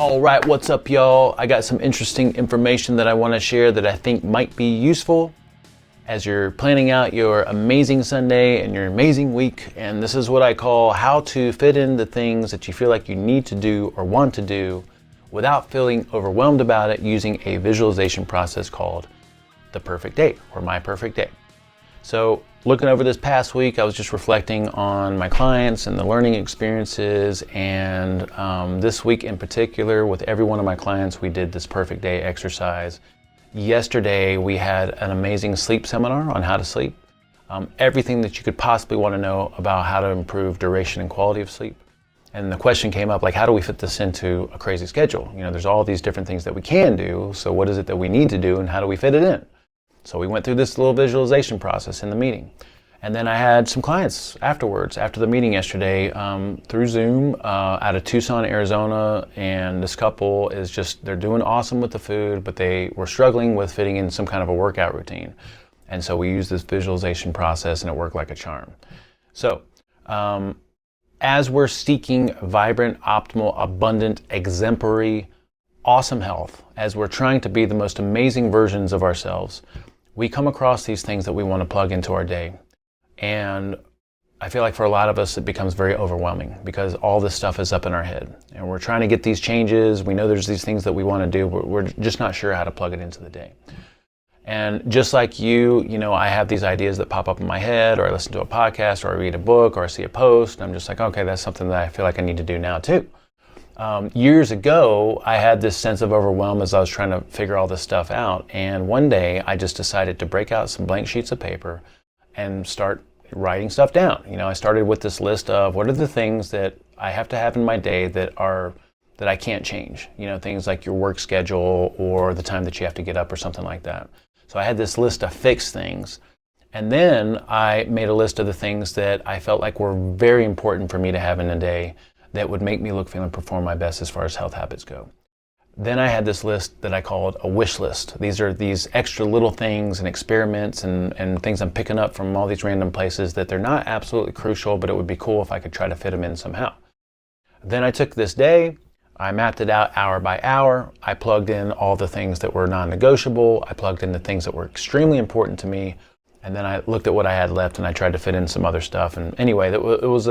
All right, what's up, y'all? I got some interesting information that I want to share that I think might be useful as you're planning out your amazing Sunday and your amazing week. And this is what I call how to fit in the things that you feel like you need to do or want to do without feeling overwhelmed about it, using a visualization process called the perfect day or my perfect day. So looking over this past week, I was just reflecting on my clients and the learning experiences, and this week in particular with every one of my clients, we did this perfect day exercise. Yesterday we had an amazing sleep seminar on how to sleep, everything that you could possibly want to know about how to improve duration and quality of sleep. And the question came up, like, how do we fit this into a crazy schedule? You know, there's all these different things that we can do, so what is it that we need to do and how do we fit it in? So we went through this little visualization process in the meeting. And then I had some clients afterwards, after the meeting yesterday, through Zoom, out of Tucson, Arizona. And this couple is just, they're doing awesome with the food, but they were struggling with fitting in some kind of a workout routine. And so we used this visualization process and it worked like a charm. So as we're seeking vibrant, optimal, abundant, exemplary, awesome health, as we're trying to be the most amazing versions of ourselves, we come across these things that we want to plug into our day. And I feel like for a lot of us, it becomes very overwhelming because all this stuff is up in our head. And we're trying to get these changes. We know there's these things that we want to do, but we're just not sure how to plug it into the day. And just like you know, I have these ideas that pop up in my head, or I listen to a podcast, or I read a book, or I see a post, and I'm just like, okay, that's something that I feel like I need to do now too. Years ago, I had this sense of overwhelm as I was trying to figure all this stuff out. And one day I just decided to break out some blank sheets of paper and start writing stuff down. You know, I started with this list of what are the things that I have to have in my day that I can't change. You know, things like your work schedule or the time that you have to get up or something like that. So I had this list of fixed things. And then I made a list of the things that I felt like were very important for me to have in a day that would make me look, feel, and perform my best as far as health habits go. Then I had this list that I called a wish list. These are these extra little things and experiments and things I'm picking up from all these random places that they're not absolutely crucial, but it would be cool if I could try to fit them in somehow. Then I took this day, I mapped it out hour by hour. I plugged in all the things that were non-negotiable. I plugged in the things that were extremely important to me. And then I looked at what I had left and I tried to fit in some other stuff. And anyway, it was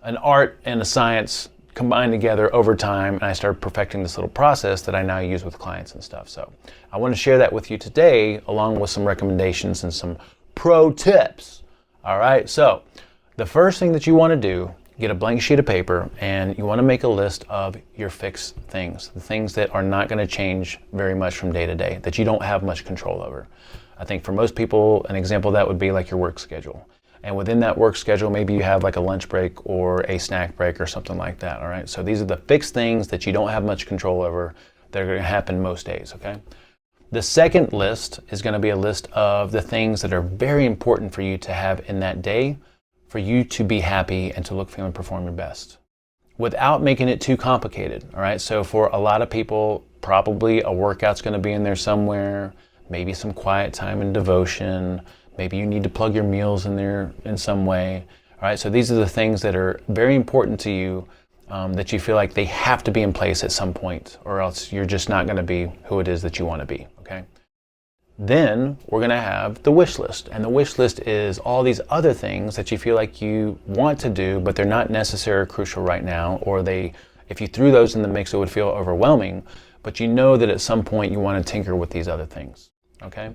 an art and a science combined together over time, and I started perfecting this little process that I now use with clients and stuff. So I want to share that with you today, along with some recommendations and some pro tips. All right, so the first thing that you want to do, get a blank sheet of paper and you want to make a list of your fixed things, the things that are not going to change very much from day to day, that you don't have much control over. I think for most people, an example of that would be like your work schedule. And within that work schedule, maybe you have like a lunch break or a snack break or something like that, all right? So these are the fixed things that you don't have much control over that are going to happen most days, okay? The second list is going to be a list of the things that are very important for you to have in that day for you to be happy and to look, feel, and perform your best without making it too complicated, all right? So for a lot of people, probably a workout's going to be in there somewhere, maybe some quiet time and devotion. Maybe you need to plug your meals in there in some way. All right, so these are the things that are very important to you that you feel like they have to be in place at some point, or else you're just not going to be who it is that you want to be, okay? Then we're going to have the wish list. And the wish list is all these other things that you feel like you want to do, but they're not necessarily crucial right now, or if you threw those in the mix, it would feel overwhelming, but you know that at some point you want to tinker with these other things, okay?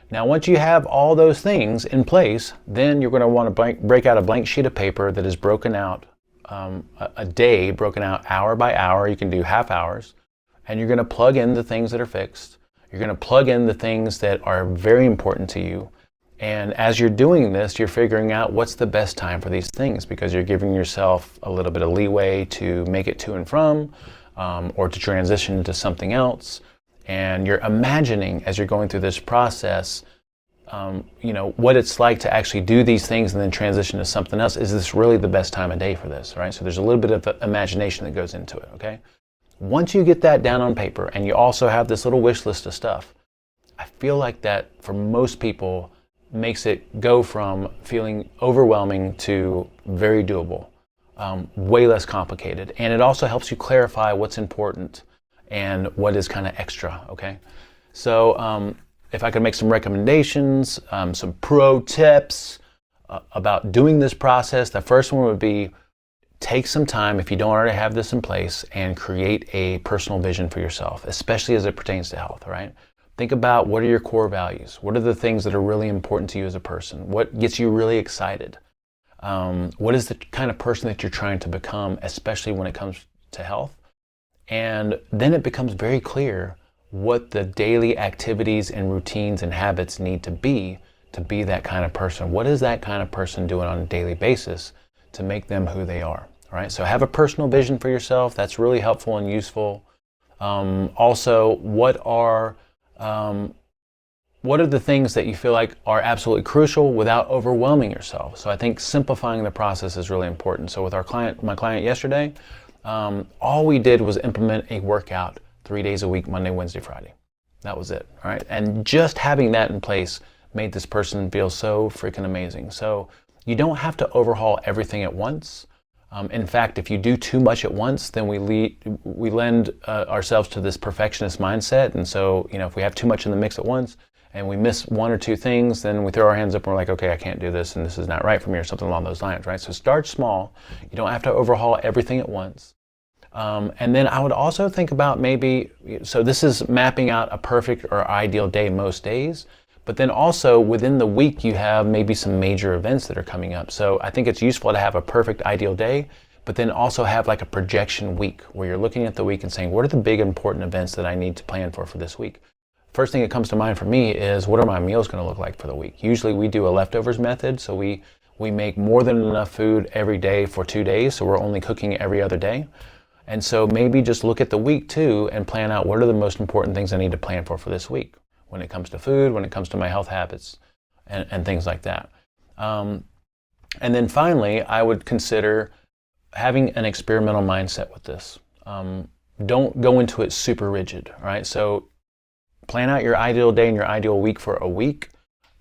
Now, once you have all those things in place, then you're going to want to break out a blank sheet of paper that is broken out, a day broken out hour by hour. You can do half hours, and you're going to plug in the things that are fixed. You're going to plug in the things that are very important to you. And as you're doing this, you're figuring out what's the best time for these things, because you're giving yourself a little bit of leeway to make it to and from, or to transition to something else. And you're imagining as you're going through this process, you know, what it's like to actually do these things and then transition to something else. Is this really the best time of day for this, right? So there's a little bit of imagination that goes into it, okay? Once you get that down on paper and you also have this little wish list of stuff, I feel like that for most people makes it go from feeling overwhelming to very doable, way less complicated. And it also helps you clarify what's important and what is kind of extra, okay? So if I could make some recommendations, some pro tips about doing this process, the first one would be take some time, if you don't already have this in place, and create a personal vision for yourself, especially as it pertains to health, right? Think about what are your core values? What are the things that are really important to you as a person? What gets you really excited? What is the kind of person that you're trying to become, especially when it comes to health? And then it becomes very clear what the daily activities and routines and habits need to be that kind of person. What is that kind of person doing on a daily basis to make them who they are? All right, so have a personal vision for yourself. That's really helpful and useful. Also, what are the things that you feel like are absolutely crucial without overwhelming yourself? So I think simplifying the process is really important. So with my client yesterday, all we did was implement a workout 3 days a week, Monday, Wednesday, Friday. That was it, all right? And just having that in place made this person feel so freaking amazing. So you don't have to overhaul everything at once. In fact, if you do too much at once, then we lend ourselves to this perfectionist mindset. And so, if we have too much in the mix at once and we miss one or two things, then we throw our hands up and we're like, okay, I can't do this and this is not right for me, or something along those lines, right? So start small. You don't have to overhaul everything at once. And then I would also think about so this is mapping out a perfect or ideal day most days. But then also within the week, you have maybe some major events that are coming up. So I think it's useful to have a perfect ideal day, but then also have like a projection week where you're looking at the week and saying, what are the big important events that I need to plan for this week? First thing that comes to mind for me is, what are my meals going to look like for the week? Usually we do a leftovers method. So we make more than enough food every day for 2 days. So we're only cooking every other day. And so maybe just look at the week too and plan out what are the most important things I need to plan for this week, when it comes to food, when it comes to my health habits, and things like that. And then finally, I would consider having an experimental mindset with this. Don't go into it super rigid, all right? So plan out your ideal day and your ideal week for a week,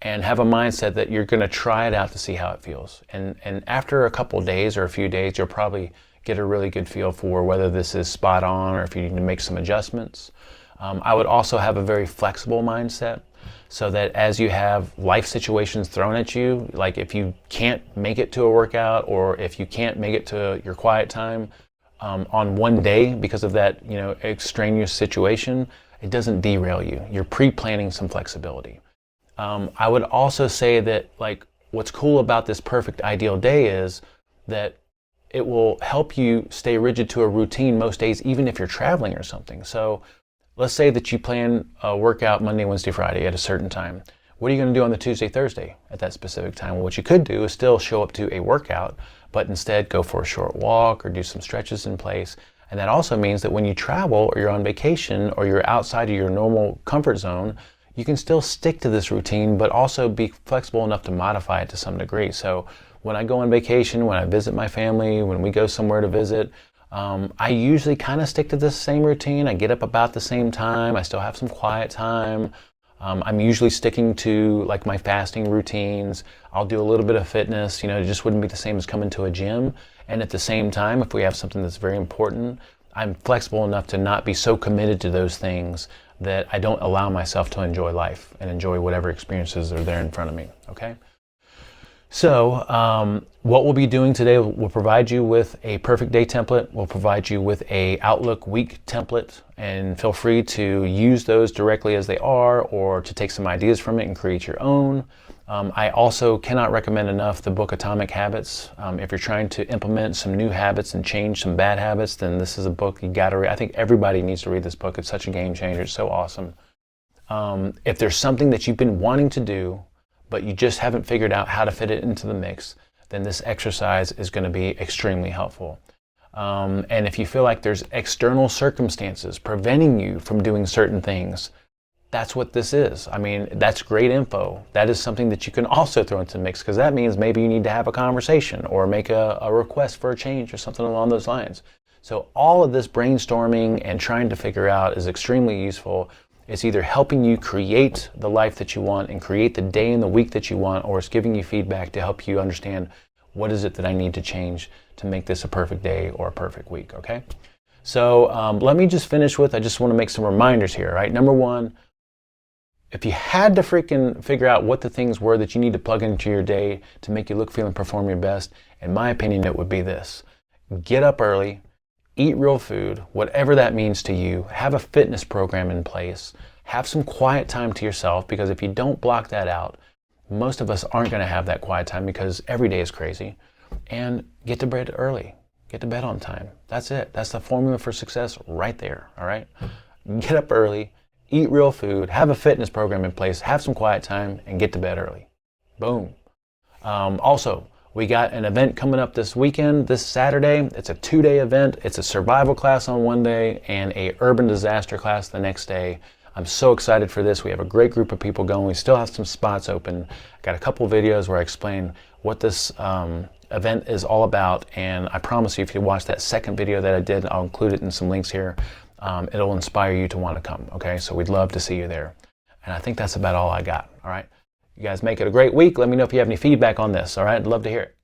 and have a mindset that you're going to try it out to see how it feels. And after a couple of days or a few days, you'll probably get a really good feel for whether this is spot on or if you need to make some adjustments. I would also have a very flexible mindset, so that as you have life situations thrown at you, like if you can't make it to a workout or if you can't make it to your quiet time on one day because of that extraneous situation, it doesn't derail you. You're pre-planning some flexibility. I would also say that what's cool about this perfect ideal day is that it will help you stay rigid to a routine most days, even if you're traveling or something. So let's say that you plan a workout Monday, Wednesday, Friday at a certain time. What are you going to do on the Tuesday, Thursday at that specific time? Well, what you could do is still show up to a workout, but instead go for a short walk or do some stretches in place. And that also means that when you travel or you're on vacation or you're outside of your normal comfort zone, you can still stick to this routine, but also be flexible enough to modify it to some degree. So when I go on vacation, when I visit my family, when we go somewhere to visit, I usually kind of stick to the same routine. I get up about the same time. I still have some quiet time. I'm usually sticking to my fasting routines. I'll do a little bit of fitness. It just wouldn't be the same as coming to a gym. And at the same time, if we have something that's very important, I'm flexible enough to not be so committed to those things that I don't allow myself to enjoy life and enjoy whatever experiences are there in front of me, okay? So what we'll be doing today, we'll provide you with a perfect day template. We'll provide you with a Outlook week template, and feel free to use those directly as they are, or to take some ideas from it and create your own. I also cannot recommend enough the book Atomic Habits. If you're trying to implement some new habits and change some bad habits, then this is a book you got to read. I think everybody needs to read this book. It's such a game changer. It's so awesome. If there's something that you've been wanting to do, but you just haven't figured out how to fit it into the mix, then this exercise is going to be extremely helpful. And if you feel like there's external circumstances preventing you from doing certain things, that's what this is. I mean, that's great info. That is something that you can also throw into the mix, because that means maybe you need to have a conversation or make a request for a change or something along those lines. So all of this brainstorming and trying to figure out is extremely useful. It's either helping you create the life that you want and create the day and the week that you want, or it's giving you feedback to help you understand what is it that I need to change to make this a perfect day or a perfect week, okay? So let me just finish with, I just want to make some reminders here, right? Number one, if you had to freaking figure out what the things were that you need to plug into your day to make you look, feel, and perform your best, in my opinion, it would be this. Get up early, eat real food, whatever that means to you, have a fitness program in place, have some quiet time to yourself, because if you don't block that out, most of us aren't going to have that quiet time because every day is crazy, and get to bed early. Get to bed on time. That's it. That's the formula for success right there, all right? Get up early, eat real food, have a fitness program in place, have some quiet time, and get to bed early. Boom. Also, we got an event coming up this weekend, this Saturday. It's a 2-day event. It's a survival class on one day and a urban disaster class the next day. I'm so excited for this. We have a great group of people going. We still have some spots open. Got a couple videos where I explain what this event is all about, and I promise you, if you watch that second video that I did, I'll include it in some links here. It'll inspire you to want to come, okay? So we'd love to see you there. And I think that's about all I got, all right? You guys make it a great week. Let me know if you have any feedback on this, all right? I'd love to hear it.